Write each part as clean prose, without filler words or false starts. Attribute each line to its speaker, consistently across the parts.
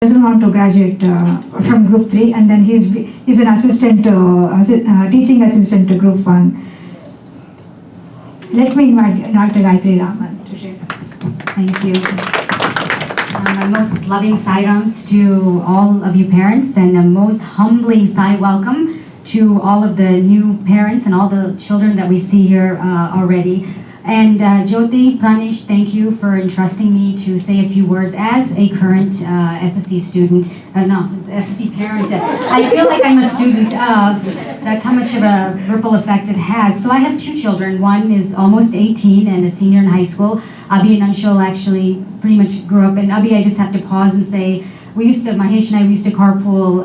Speaker 1: doesn't want to graduate from Group 3, and then he's an assistant, teaching assistant to Group 1. Let me invite Dr. Gayatri Raman to share.
Speaker 2: Thank you. My most loving sidums to all of you parents, and a most humbling side welcome to all of the new parents and all the children that we see here already. And Jyoti, Pranesh, thank you for entrusting me to say a few words as a current SSE student. SSE parent. I feel like I'm a student. That's how much of a ripple effect it has. So I have two children. One is almost 18 and a senior in high school. Abhi and Anshul actually pretty much grew up. And Abhi, I just have to pause and say, Mahesh and I used to carpool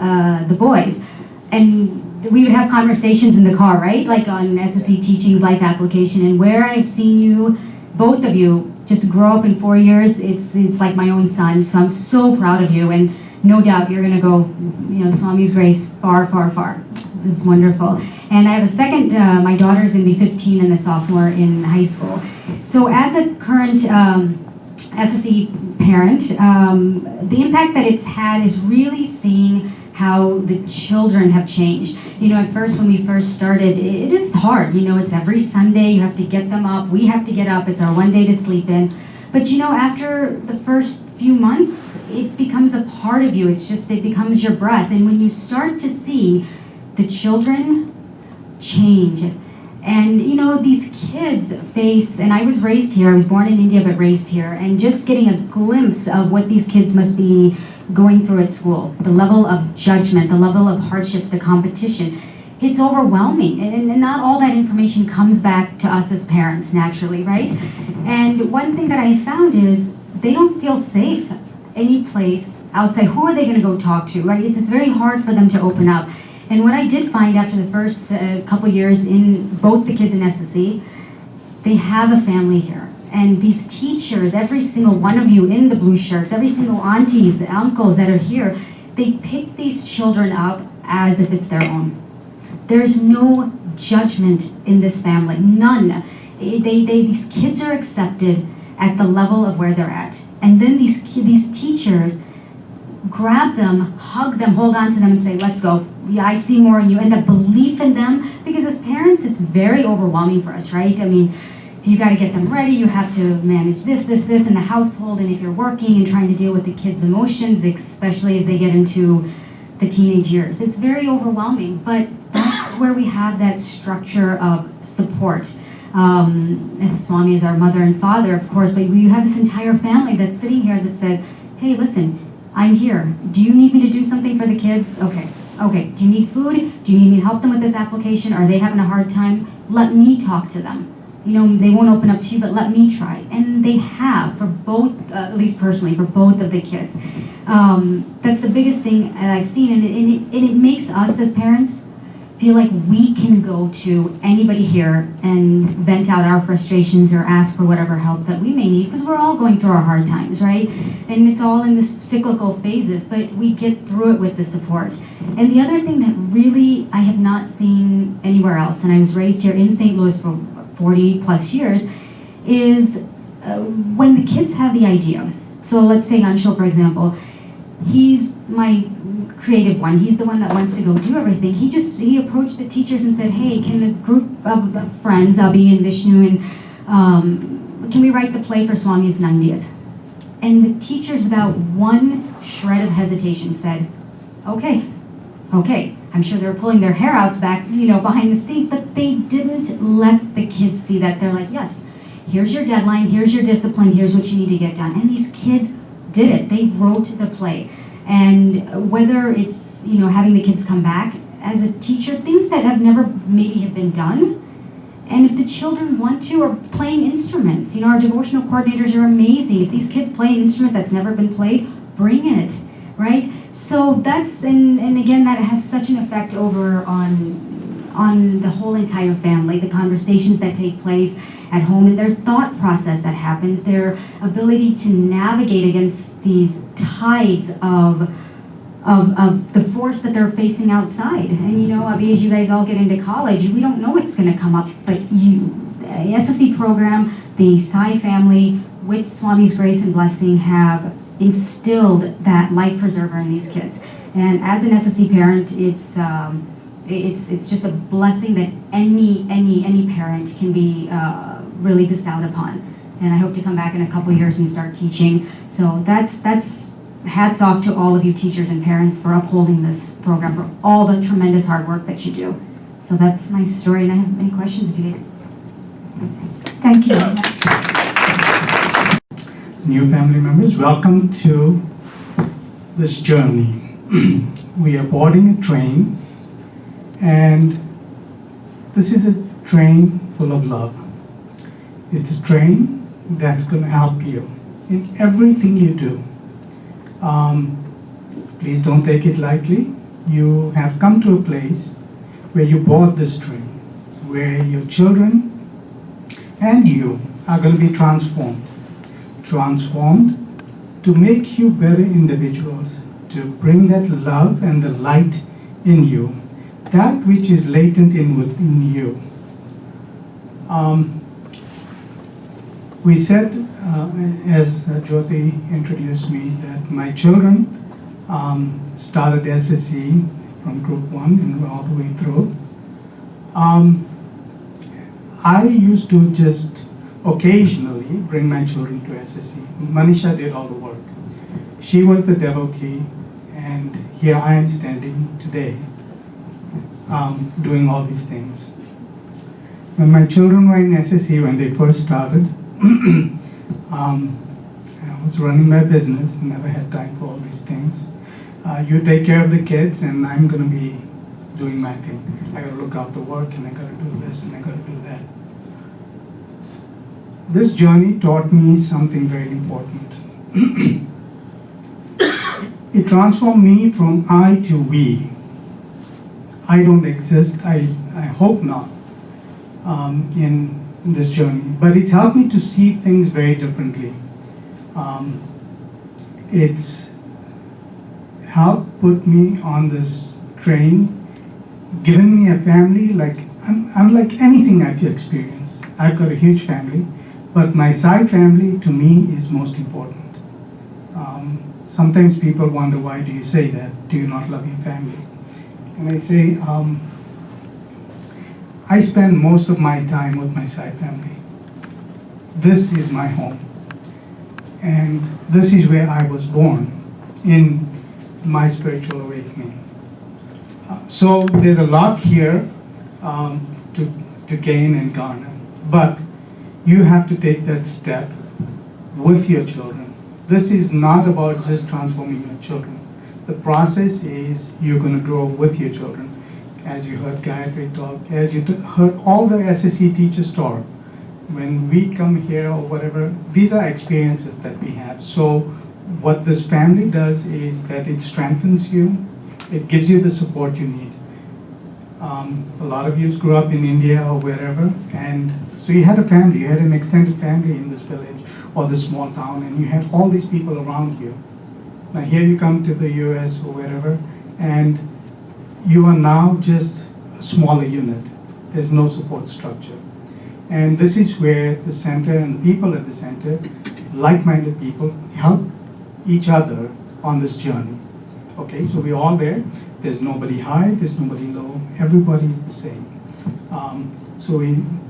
Speaker 2: the boys. And we would have conversations in the car, right? Like on SSE Teaching's life application, and where I've seen you, both of you, just grow up in 4 years, it's like my own son. So I'm so proud of you, and no doubt you're gonna go, Swami's grace, far, far, far. It's wonderful. And I have a second, my daughter's gonna be 15 and a sophomore in high school. So as a current SSE parent, the impact that it's had is really seeing how the children have changed. At first, when we first started, it is hard. It's every Sunday, you have to get them up, we have to get up, it's our one day to sleep in. But after the first few months, it becomes a part of you. It becomes your breath. And when you start to see the children change, and these kids face, and I was raised here, I was born in India but raised here, and just getting a glimpse of what these kids must be going through at school, the level of judgment, the level of hardships, the competition, it's overwhelming. And not all that information comes back to us as parents naturally, right? And one thing that I found is they don't feel safe any place outside. Who are they going to go talk to, right? It's very hard for them to open up. And what I did find after the first couple years in both the kids in SSE, they have a family here. And these teachers, every single one of you in the blue shirts, every single aunties, the uncles that are here, they pick these children up as if it's their own. There's no judgment in this family, none. These kids are accepted at the level of where they're at. And then these teachers grab them, hug them, hold on to them and say, let's go. Yeah, I see more in you. And the belief in them, because as parents, it's very overwhelming for us, right? I mean, you got to get them ready, you have to manage this in the household, and if you're working and trying to deal with the kids' emotions, especially as they get into the teenage years, it's very overwhelming. But that's where we have that structure of support. As Swami is our mother and father, of course, but you have this entire family that's sitting here that says, hey, listen, I'm here. Do you need me to do something for the kids? Okay. Do you need food? Do you need me to help them with this application? Are they having a hard time? Let me talk to them. They won't open up to you, but let me try. And they have, for both, at least personally, for both of the kids. That's the biggest thing that I've seen, and it makes us as parents feel like we can go to anybody here and vent out our frustrations or ask for whatever help that we may need, because we're all going through our hard times, right? And it's all in this cyclical phases, but we get through it with the support. And the other thing that really I have not seen anywhere else, and I was raised here in St. Louis for 40 plus years, is when the kids have the idea. So let's say Anshul, for example, he's my creative one. He's the one that wants to go do everything. He approached the teachers and said, hey, can the group of friends, Abhi and Vishnu, and can we write the play for Swami's 90th? And the teachers, without one shred of hesitation, said, okay. I'm sure they were pulling their hair outs back, behind the scenes, but they didn't let the kids see that. They're like, yes, here's your deadline, here's your discipline, here's what you need to get done. And these kids did it. They wrote the play. And whether it's, having the kids come back as a teacher, things that have never maybe have been done. And if the children want to, or playing instruments, our devotional coordinators are amazing. If these kids play an instrument that's never been played, bring it, right? So that's, and again, that has such an effect over on the whole entire family, the conversations that take place at home, and their thought process that happens, their ability to navigate against these tides of the force that they're facing outside. And Abhi, as you guys all get into college, we don't know what's going to come up, but SSE program, the Sai family, with Swami's grace and blessing, have instilled that life preserver in these kids. And as an SSE parent, it's just a blessing that any parent can be really bestowed upon. And I hope to come back in a couple years and start teaching. So that's hats off to all of you teachers and parents for upholding this program, for all the tremendous hard work that you do. So that's my story, and I have any questions if you guys.
Speaker 1: Thank you.
Speaker 3: New family members, welcome to this journey. We are boarding a train, and this is a train full of love. It's a train that's going to help you in everything you do. Please don't take it lightly. You have come to a place where you board this train, where your children and you are going to be transformed to make you better individuals, to bring that love and the light in you, that which is latent within you. We said, as Jyoti introduced me, that my children started SSE from group 1 and all the way through. I used to just occasionally bring my children to SSE. Manisha did all the work. She was the devotee, and here I am standing today doing all these things. When my children were in SSE, when they first started, I was running my business, never had time for all these things. You take care of the kids, and I'm going to be doing my thing. I got to look after work, and I got to do this, and I got to do that. This journey taught me something very important. It transformed me from I to we. I don't exist, I hope not, in this journey, but it's helped me to see things very differently. It's helped put me on this train, given me a family like unlike anything I've experienced. I've got a huge family, but my side family to me is most important. Sometimes people wonder, why do you say that? Do you not love your family? And I say, I spend most of my time with my side family. This is my home. And this is where I was born in my spiritual awakening. So there's a lot here to gain and garner. But you have to take that step with your children. This is not about just transforming your children. The process is you're going to grow with your children. As you heard Gayatri talk, as you heard all the SSE teachers talk, when we come here or whatever, these are experiences that we have. So what this family does is that it strengthens you, it gives you the support you need. A lot of you grew up in India or wherever, and so you had a family, you had an extended family in this village or this small town, and you had all these people around you. Now here you come to the US or wherever, and you are now just a smaller unit. There's no support structure. And this is where the center and the people at the center, like-minded people, help each other on this journey. Okay, so we're all there. There's nobody high, there's nobody low. Everybody is the same.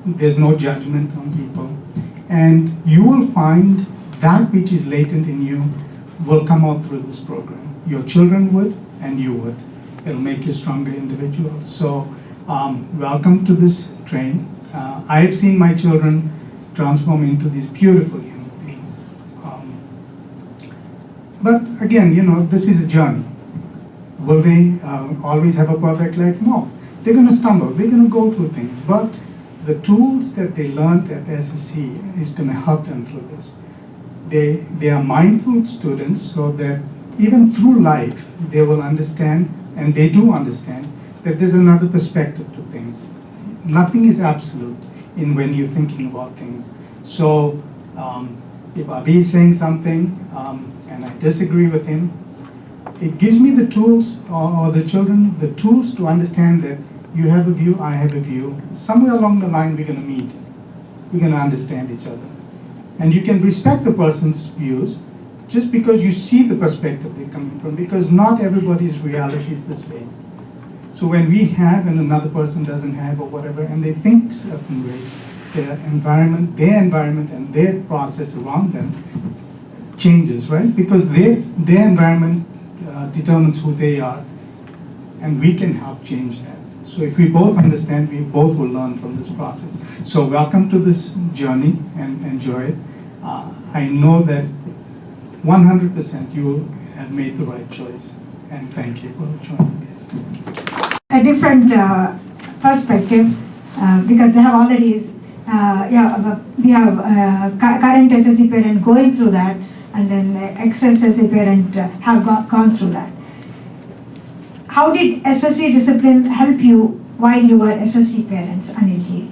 Speaker 3: There's no judgment on people. And you will find that which is latent in you will come out through this program. Your children would, and you would. It'll make you stronger individuals. So welcome to this train. I have seen my children transform into these beautiful human beings. But again, this is a journey. Will they always have a perfect life? No. They're going to stumble. They're going to go through things. But the tools that they learned at SSE is going to help them through this. They are mindful students, so that even through life, they will understand, and they do understand, that there's another perspective to things. Nothing is absolute in when you're thinking about things. So if Abhi is saying something and I disagree with him, it gives me the tools, or the children, the tools to understand that you have a view, I have a view. Somewhere along the line we're going to meet. We're going to understand each other. And you can respect the person's views, just because you see the perspective they're coming from, because not everybody's reality is the same. So when we have and another person doesn't have or whatever, and they think certain ways, their environment and their process around them changes, right? Because their environment determines who they are, and we can help change that. So if we both understand, we both will learn from this process. So welcome to this journey and enjoy it. I know that 100% you have made the right choice, and thank you for joining us.
Speaker 1: A different perspective because they have already, we have current SSE parent going through that, and then ex-SSE parent have gone through that. How did SSE discipline help you while you were SSE parents, Anilji?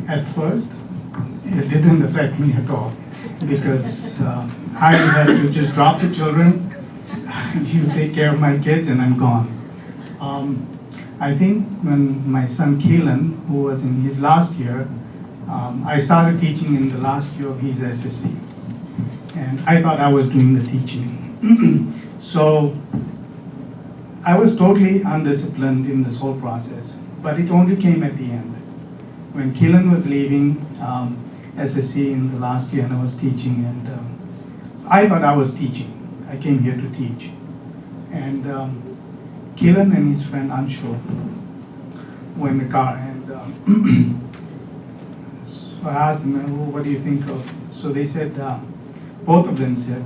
Speaker 3: At first, it didn't affect me at all, because I had to just drop the children, you take care of my kids, and I'm gone. I think when my son Keelan, who was in his last year, I started teaching in the last year of his SSE, and I thought I was doing the teaching. So I was totally undisciplined in this whole process, but it only came at the end. When Keelan was leaving SSE in the last year, and I was teaching, and I thought I was teaching. I came here to teach. And Keelan and his friend Anshu were in the car, and so I asked them, well, what do you think of? So they said, both of them said,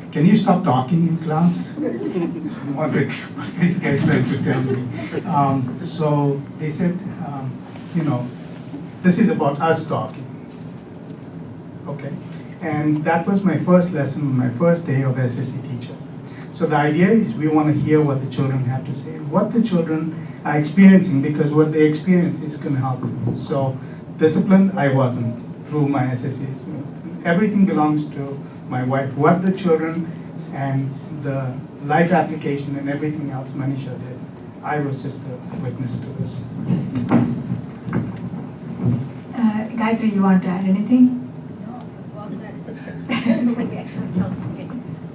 Speaker 3: can you stop talking in class? I'm wondering what these guys trying to tell me. So they said, this is about us talking. Okay. And that was my first lesson, my first day of SSE teacher. So the idea is we want to hear what the children have to say, what the children are experiencing, because what they experience is going to help them. So disciplined, I wasn't through my SSEs. Everything belongs to my wife. What the children and the life application and everything else Manisha did, I was just a witness to this.
Speaker 1: Gayatri, you want to add anything?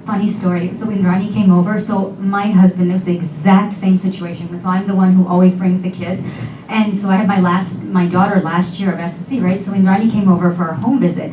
Speaker 2: Funny story. So Indrani came over. So my husband, it was the exact same situation. So I'm the one who always brings the kids. And so I had my daughter last year of SSE, right? So Indrani came over for a home visit.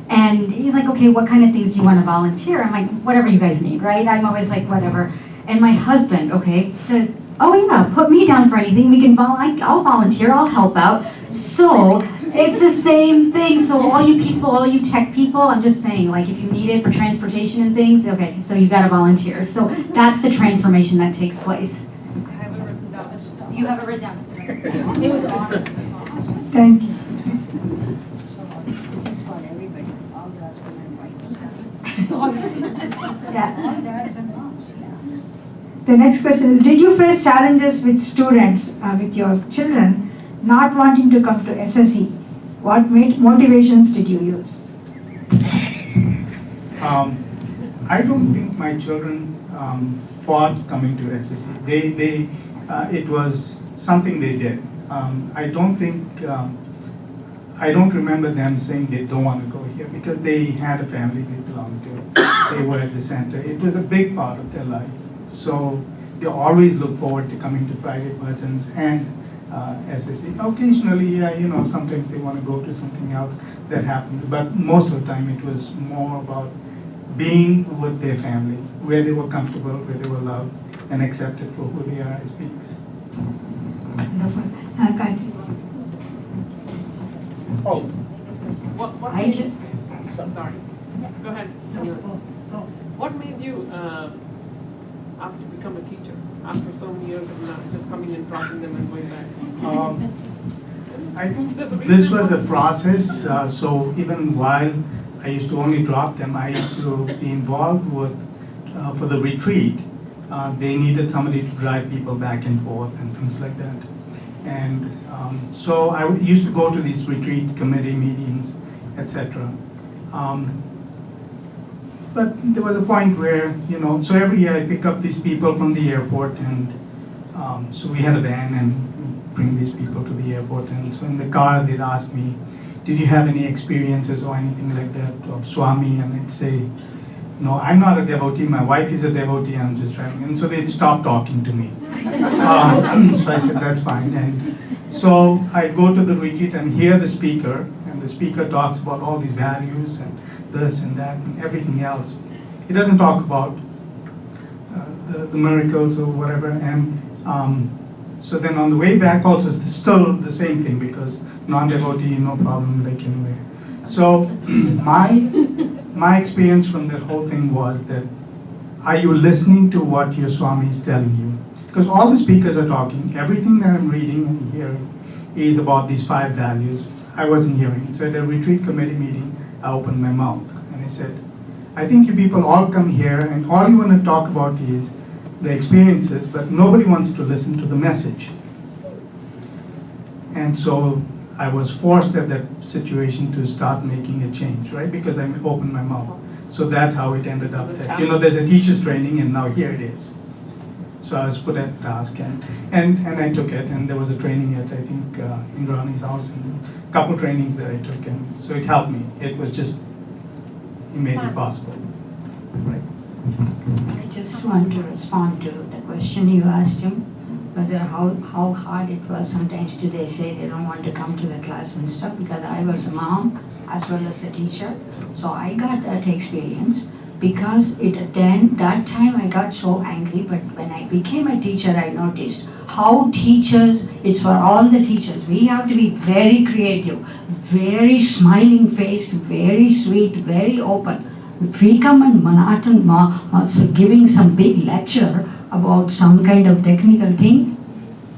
Speaker 2: And he's like, okay, what kind of things do you want to volunteer? I'm like, whatever you guys need, right? I'm always like, whatever. And my husband, okay, says, oh yeah, put me down for anything. I'll volunteer, I'll help out. So it's the same thing. So all you people, all you tech people, I'm just saying, like if you need it for transportation and things, okay, so you gotta volunteer. So that's the transformation that takes place.
Speaker 4: I have it written down.
Speaker 2: You have it written down. It was awesome.
Speaker 1: Thank you.
Speaker 4: It's for everybody, all the husband and wife.
Speaker 1: Yeah.
Speaker 4: All dads and moms, yeah.
Speaker 1: The next question is, did you face challenges with students, with your children, not wanting to come to SSE? What motivations did you use?
Speaker 3: I don't think my children fought coming to SSE. It was something they did. I don't remember them saying they don't want to go here, because they had a family they belonged to. They were at the center. It was a big part of their life. So they always look forward to coming to Friday Buttons and SSE. Occasionally, sometimes they want to go to something else that happens. But most of the time it was more about being with their family, where they were comfortable, where they were loved and accepted for who they are as beings.
Speaker 1: Gayatri.
Speaker 5: Oh, what
Speaker 2: I
Speaker 5: made
Speaker 2: should.
Speaker 5: you, sorry, go ahead. What made you opt to become a teacher after so many years of not just coming and dropping them and going back?
Speaker 3: I think this was a process. So even while I used to only drop them, I used to be involved with, for the retreat, they needed somebody to drive people back and forth and things like that. And so I used to go to these retreat committee meetings, etc. But there was a point where, so every year I pick up these people from the airport, and so we had a van and bring these people to the airport. And so in the car they'd ask me, did you have any experiences or anything like that of Swami? And I'd say, no, I'm not a devotee, my wife is a devotee, I'm just driving. And so they'd stop talking to me. So I said, that's fine. And so I go to the retreat and hear the speaker, and the speaker talks about all these values and this and that and everything else. He doesn't talk about the miracles or whatever. And so then on the way back also it's still the same thing, because non-devotee, no problem, like anyway. So my experience from that whole thing was that, are you listening to what your Swami is telling you? Because all the speakers are talking, everything that I'm reading and hearing is about these 5 values. I wasn't hearing it. So at a retreat committee meeting, I opened my mouth and I said, I think you people all come here and all you want to talk about is the experiences, but nobody wants to listen to the message. And so I was forced at that situation to start making a change, right? Because I opened my mouth. So that's how it ended up that, there's a teacher's training and now here it is. So I was put at task and I took it, and there was a training at, I think, Indrani's house, and a couple trainings that I took, and so it helped me. It was just, he made it possible, right?
Speaker 6: I just want to respond to the question you asked him, whether how hard it was. Sometimes do they say they don't want to come to the class and stuff, because I was a mom as well as a teacher. So I got that experience, because that time I got so angry, but when I became a teacher, I noticed how teachers, it's for all the teachers, we have to be very creative, very smiling faced, very sweet, very open. If we come and also giving some big lecture about some kind of technical thing,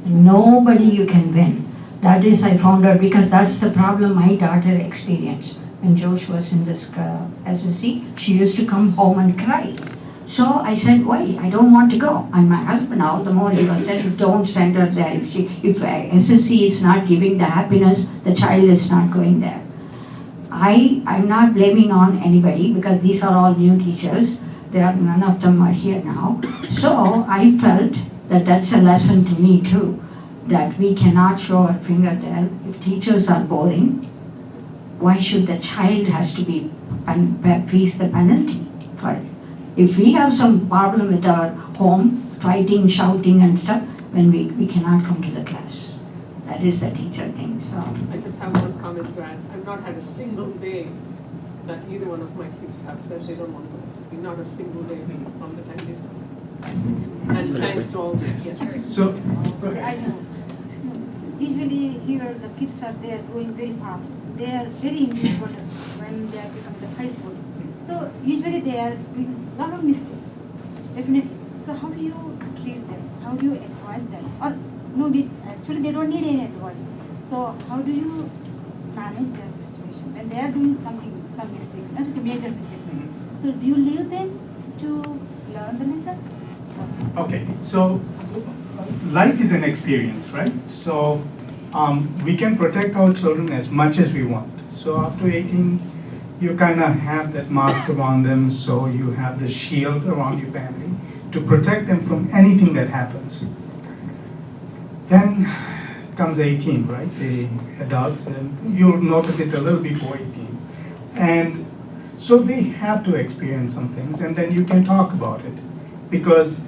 Speaker 6: nobody you can win. That is, I found out, because that's the problem my daughter experienced. When Josh was in this SSE, she used to come home and cry. So I said, why? I don't want to go. And my husband, all the more, he was saying, don't send her there. If SSE is not giving the happiness, the child is not going there. I'm not blaming on anybody, because these are all new teachers. None of them are here now. So I felt that that's a lesson to me too, that we cannot show our finger there. If teachers are boring, why should the child has to be face the penalty for it? If we have some problem with our home, fighting, shouting and stuff, when we cannot come to the class. That is the teacher thing. So
Speaker 5: I just have one comment to add. I've not had a single day that either one of my kids have said they don't want to go to SSE. Not a single day from the time they started. And thanks to all the teachers.
Speaker 3: So, go ahead.
Speaker 7: I know. Usually here the kids are there growing very fast. They are very independent when they are becoming the high school. So usually they are doing a lot of mistakes, definitely. So how do you treat them? How do you advise them? Or no, actually they don't need any advice. So how do you manage their situation when they are doing some mistakes, not major mistakes? So do you leave them to learn the lesson?
Speaker 3: Okay, so life is an experience, right? So we can protect our children as much as we want. So up to 18, you kind of have that mask around them, so you have the shield around your family to protect them from anything that happens. Then comes 18, right? The adults, and you'll notice it a little before 18. And so they have to experience some things, and then you can talk about it. Because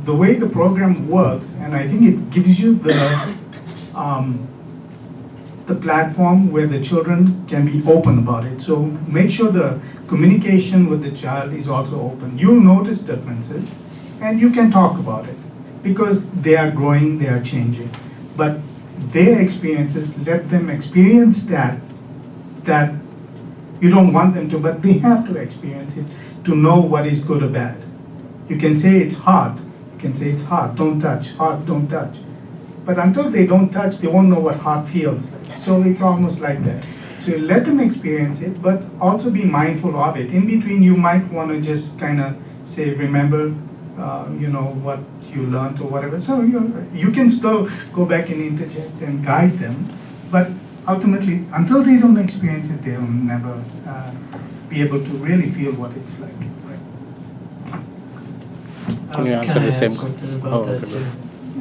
Speaker 3: the way the program works, and I think it gives you the platform where the children can be open about it. So make sure the communication with the child is also open. You'll notice differences, and you can talk about it, because they are growing, they are changing. But their experiences, let them experience that you don't want them to, but they have to experience it to know what is good or bad. You can say it's hard. You can say it's hard, don't touch, hard, don't touch. But until they don't touch, they won't know what hard feels like. So it's almost like that. So you let them experience it, but also be mindful of it. In between, you might want to just kind of say, remember, what you learned or whatever. So you can still go back and interject and guide them, but ultimately, until they don't experience it, they'll never be able to really feel what it's like.
Speaker 8: Can you answer the same question?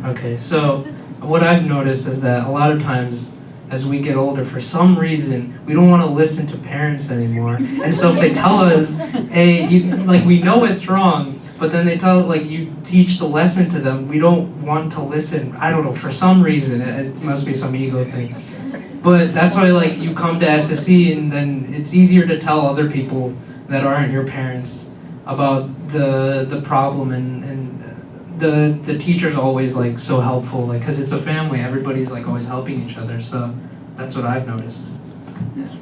Speaker 9: Okay, so what I've noticed is that a lot of times as we get older. For some reason, we don't want to listen to parents anymore. And so if they tell us, hey, like we know it's wrong, but then they tell, like you teach the lesson to them, we don't want to listen. I don't know, for some reason, it must be some ego thing. But that's why like you come to SSE and then it's easier to tell other people that aren't your parents about the problem, and the teacher's always like so helpful, like because it's a family, everybody's like always helping each other. So that's what I've noticed.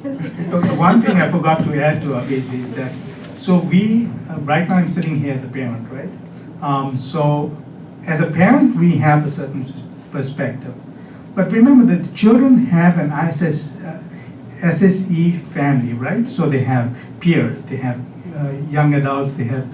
Speaker 3: Okay, one thing I forgot to add to Abhi's is that, so we, right now I'm sitting here as a parent, right? So as a parent, we have a certain perspective. But remember that the children have an SSE family, right? So they have peers, they have young adults, they have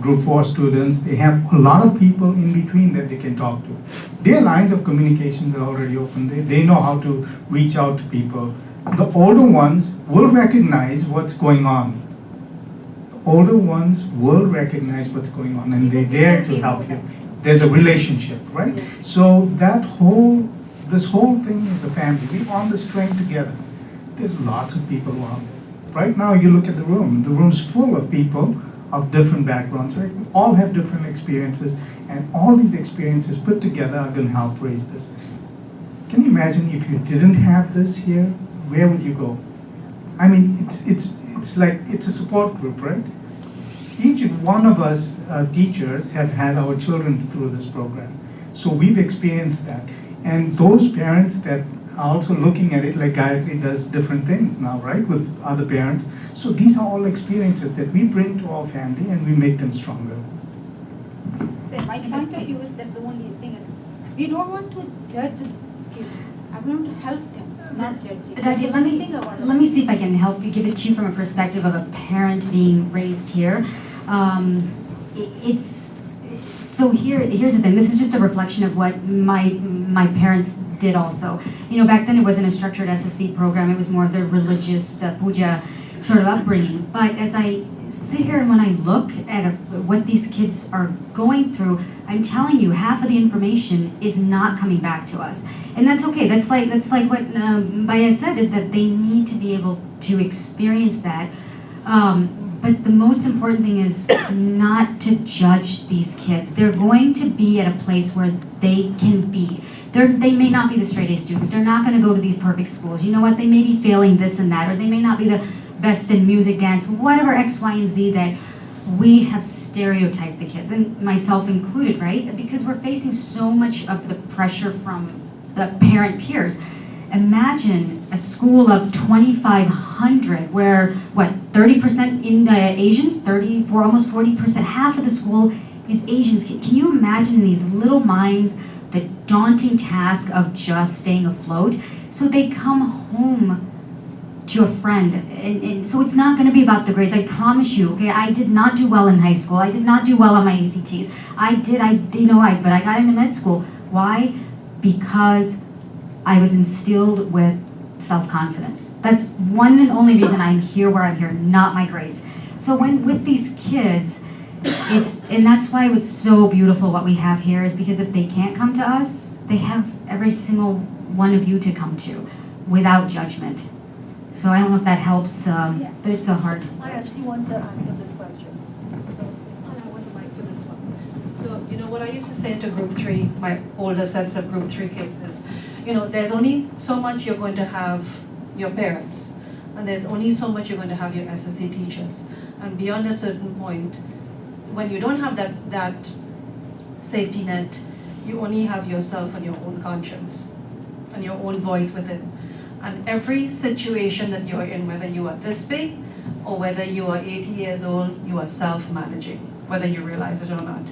Speaker 3: group 4 students, they have a lot of people in between that they can talk to. Their lines of communications are already open. They know how to reach out to people. The older ones will recognize what's going on. The older ones will recognize what's going on and they dare to help you. There's a relationship, right? So this whole thing is a family. We on this train together. There's lots of people around there. Right now you look at the room's full of people of different backgrounds, right? We all have different experiences, and all these experiences put together are going to help raise this. Can you imagine if you didn't have this here, where would you go? I mean, it's like, it's a support group, right? Each one of us teachers have had our children through this program. So we've experienced that. And those parents that are also looking at it, like Gayatri does different things now, right, with other parents. So these are all experiences that we bring to our family and we make them stronger.
Speaker 7: So my point of view is that's the only thing. We don't want to judge the kids. I want to help them, not judge it.
Speaker 2: Raji, let me see if I can help you, give it to you from a perspective of a parent being raised here. So here's the thing. This is just a reflection of what my parents did also. You know, back then it wasn't a structured SSE program. It was more of the religious puja sort of upbringing. But as I sit here and when I look at what these kids are going through, I'm telling you, half of the information is not coming back to us. And that's okay. That's like what Baya said, is that they need to be able to experience that. But the most important thing is not to judge these kids. They're going to be at a place where they can be. They may not be the straight A students. They're not going to go to these perfect schools. You know what? They may be failing this and that, or they may not be the best in music, dance, whatever X, Y, and Z that we have stereotyped the kids, and myself included, right? Because we're facing so much of the pressure from the parent peers. Imagine a school of 2,500 where, 30% in Asians, 34, almost 40%, half of the school is Asians. Can you imagine these little minds, the daunting task of just staying afloat? So they come home to a friend, and so it's not going to be about the grades. I promise you, okay, I did not do well in high school. I did not do well on my ACTs. But I got into med school. Why? Because I was instilled with self-confidence. That's one and only reason I'm here where I'm here, not my grades. So with these kids, and that's why it's so beautiful what we have here, is because if they can't come to us, they have every single one of you to come to without judgment. So I don't know if that helps, but it's so hard.
Speaker 4: I actually want to answer this question. So, I want the mic for this one. So, you know, what I used to say to group 3, my older sets of group 3 kids is, you know, there's only so much you're going to have your parents, and there's only so much you're going to have your SSE teachers. And beyond a certain point, when you don't have that safety net, you only have yourself and your own conscience and your own voice within. And every situation that you're in, whether you are this big or whether you are 80 years old, you are self-managing, whether you realize it or not.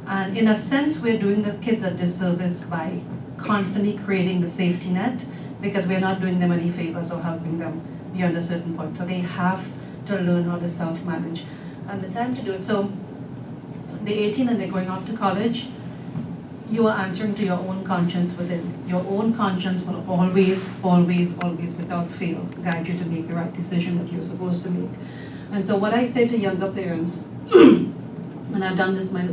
Speaker 4: And in a sense, we're doing the kids a disservice by constantly creating the safety net, because we're not doing them any favors or helping them beyond a certain point. So they have to learn how to self-manage. And the time to do it, so they're 18 and they're going off to college, you are answering to your own conscience within. Your own conscience will always, always, always, without fail, guide you to make the right decision that you're supposed to make. And so what I say to younger parents, and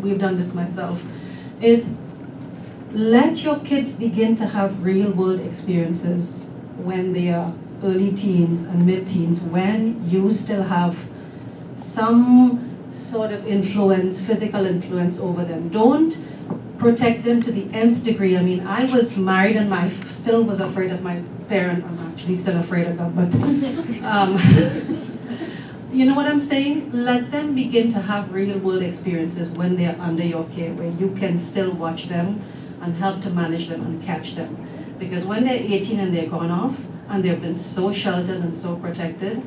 Speaker 4: we've done this myself, is let your kids begin to have real world experiences when they are early teens and mid-teens, when you still have some sort of influence, physical influence over them. Don't protect them to the nth degree. I mean, I was married and I still was afraid of my parent. I'm actually still afraid of them, but you know what I'm saying? Let them begin to have real world experiences when they're under your care, where you can still watch them and help to manage them and catch them. Because when they're 18 and they're gone off and they've been so sheltered and so protected,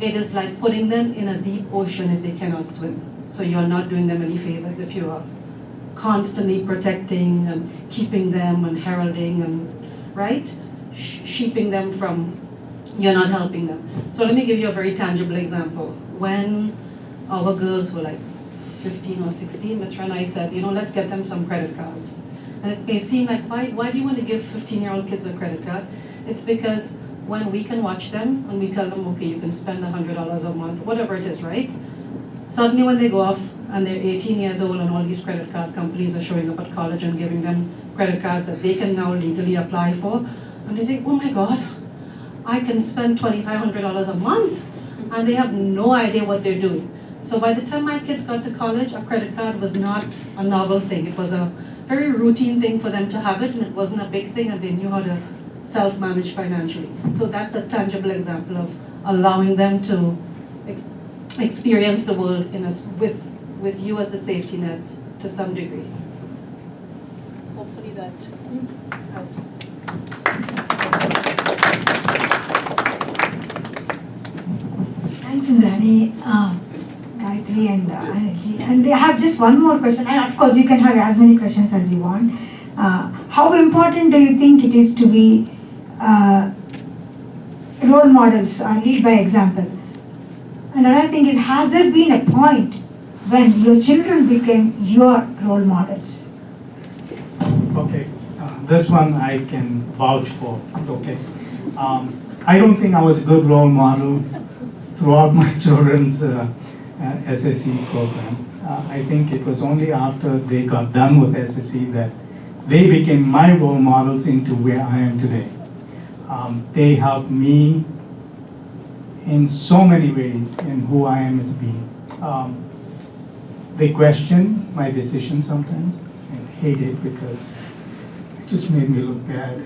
Speaker 4: it is like putting them in a deep ocean if they cannot swim. So you're not doing them any favors if you are constantly protecting and keeping them and heralding and, right? Sheeping them from, you're not helping them. So let me give you a very tangible example. When our girls were like 15 or 16, Mitra and I said, you know, let's get them some credit cards. And it may seem like, why do you want to give 15-year-old kids a credit card? It's because when we can watch them and we tell them, okay, you can spend $100 a month, whatever it is, right? Suddenly when they go off and they're 18 years old and all these credit card companies are showing up at college and giving them credit cards that they can now legally apply for, and they think, oh my God, I can spend $2,500 a month, and they have no idea what they're doing. So by the time my kids got to college, a credit card was not a novel thing. It was a very routine thing for them to have it, and it wasn't a big thing, and they knew how to self-manage financially. So that's a tangible example of allowing them to experience the world with you as the safety net to some degree. Hopefully that helps.
Speaker 1: Thanks, Indrani, Gayatri and Anarji. And I have just one more question, and of course you can have as many questions as you want. How important do you think it is to be role models or lead by example? And another thing is, has there been a point when your children became your role models?
Speaker 3: Okay, this one I can vouch for, okay. I don't think I was a good role model throughout my children's SSE program. I think it was only after they got done with SSE that they became my role models into where I am today. They helped me in so many ways in who I am as a being. They question my decisions sometimes. I hate it because it just made me look bad.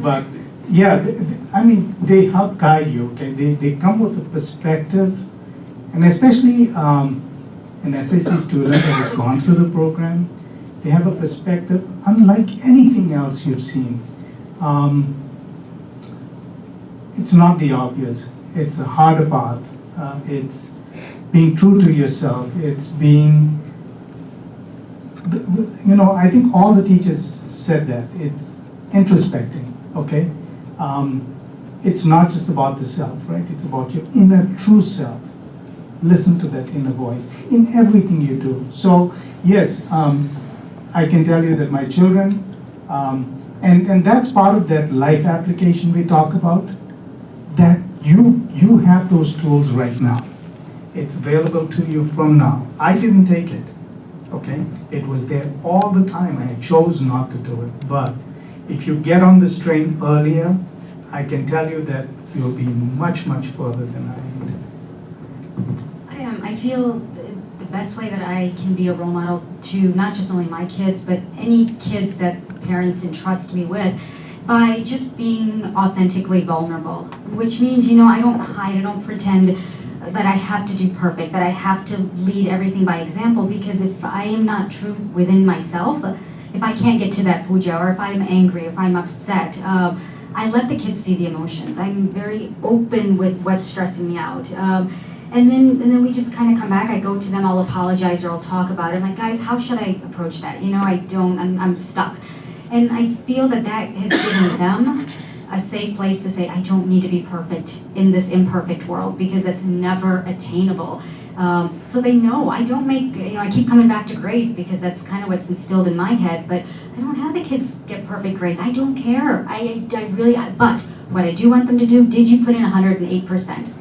Speaker 3: But yeah, I mean, they help guide you, okay? They come with a perspective, and especially an SSE student that has gone through the program, they have a perspective unlike anything else you've seen. It's not the obvious. It's a harder path. It's being true to yourself. It's being, you know, I think all the teachers said that. It's introspecting, okay? It's not just about the self, right? It's about your inner true self. Listen to that inner voice in everything you do. So yes, I can tell you that my children, and that's part of that life application we talk about, that you have those tools right now. It's available to you from now. I didn't take it, okay? It was there all the time. I chose not to do it. But if you get on this train earlier, I can tell you that you'll be much, much further than I am.
Speaker 2: I feel the best way that I can be a role model to not just only my kids, but any kids that parents entrust me with, by just being authentically vulnerable, which means, you know, I don't hide, I don't pretend that I have to do perfect, that I have to lead everything by example, because if I am not true within myself, if I can't get to that puja, or if I'm angry, if I'm upset, I let the kids see the emotions. I'm very open with what's stressing me out. And then we just kind of come back. I go to them, I'll apologize or I'll talk about it. I'm like, guys, how should I approach that? You know, I'm stuck. And I feel that has given them a safe place to say, I don't need to be perfect in this imperfect world, because that's never attainable. So they know I don't make, you know, I keep coming back to grades because that's kind of what's instilled in my head, but I don't have the kids get perfect grades. I don't care. But what I do want them to do, did you put in 108%?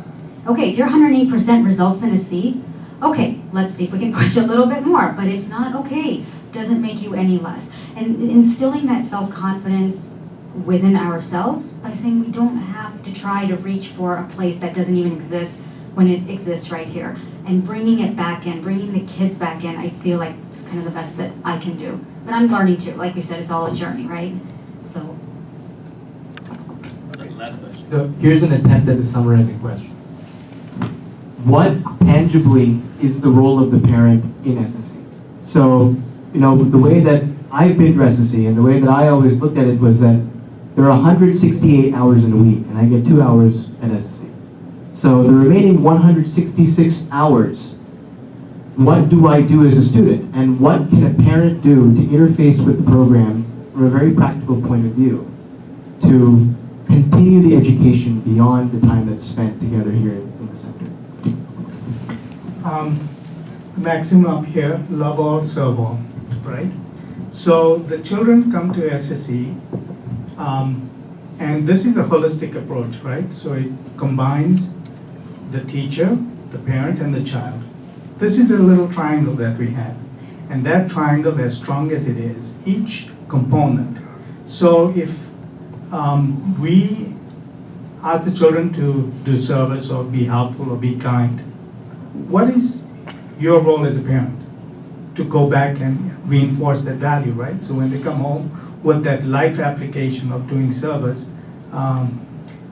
Speaker 2: Okay, if your 108% results in a C, okay, let's see if we can push a little bit more. But if not, okay, doesn't make you any less. And instilling that self-confidence within ourselves by saying we don't have to try to reach for a place that doesn't even exist when it exists right here. And bringing it back in, bringing the kids back in, I feel like it's kind of the best that I can do. But I'm learning too. Like we said, it's all a journey, right? So.
Speaker 8: Last question.
Speaker 10: So here's an attempt at a summarizing question. What tangibly is the role of the parent in SSE? So, the way that I've been to SSE and the way that I always looked at it was that there are 168 hours in a week, and I get 2 hours at SSE. So the remaining 166 hours, what do I do as a student? And what can a parent do to interface with the program from a very practical point of view to continue the education beyond the time that's spent together here in the center?
Speaker 3: The maxim up here, love all, serve all, right? So the children come to SSE, and this is a holistic approach, right? So it combines the teacher, the parent, and the child. This is a little triangle that we have. And that triangle, as strong as it is, each component. So if we ask the children to do service or be helpful or be kind, what is your role as a parent? To go back and reinforce that value, right? So when they come home with that life application of doing service,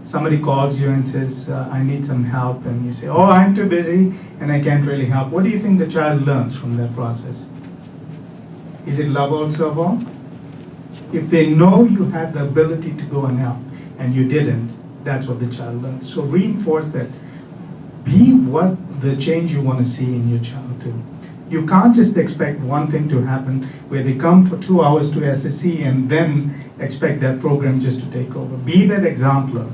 Speaker 3: somebody calls you and says, I need some help, and you say, oh, I'm too busy and I can't really help. What do you think the child learns from that process? Is it love all, serve all? If they know you had the ability to go and help and you didn't, that's what the child learns. So reinforce that. Be what the change you want to see in your child too. You can't just expect one thing to happen where they come for 2 hours to SSE and then expect that program just to take over. Be that exemplar.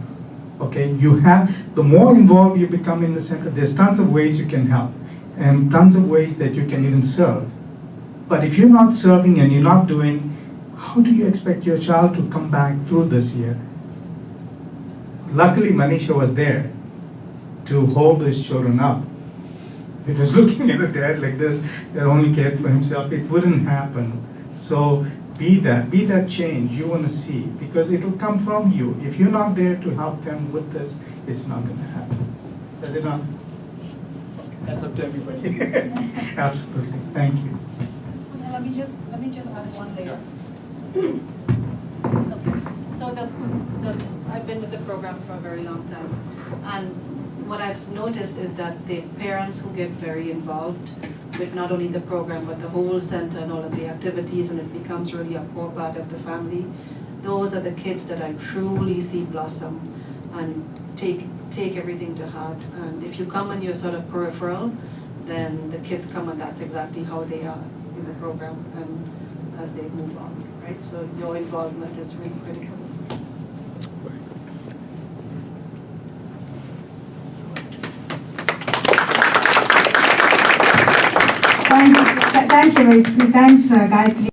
Speaker 3: Okay, the more involved you become in the center, there's tons of ways you can help and tons of ways that you can even serve. But if you're not serving and you're not doing, how do you expect your child to come back through this year? Luckily, Manisha was there to hold these children up. If it was looking at a dad like this that only cared for himself, it wouldn't happen. So be that change you want to see, because it'll come from you. If you're not there to help them with this, it's not going to happen. Does it answer?
Speaker 8: That's up to everybody.
Speaker 3: Absolutely. Thank you.
Speaker 4: Let me just add one layer. So I've been with the program for a very long time, and what I've noticed is that the parents who get very involved with not only the program but the whole center and all of the activities, and it becomes really a core part of the family, those are the kids that I truly see blossom and take everything to heart. And if you come and you're sort of peripheral, then the kids come and that's exactly how they are in the program and as they move on, right? So your involvement is really critical.
Speaker 1: Thank you. Thanks, Gayatri.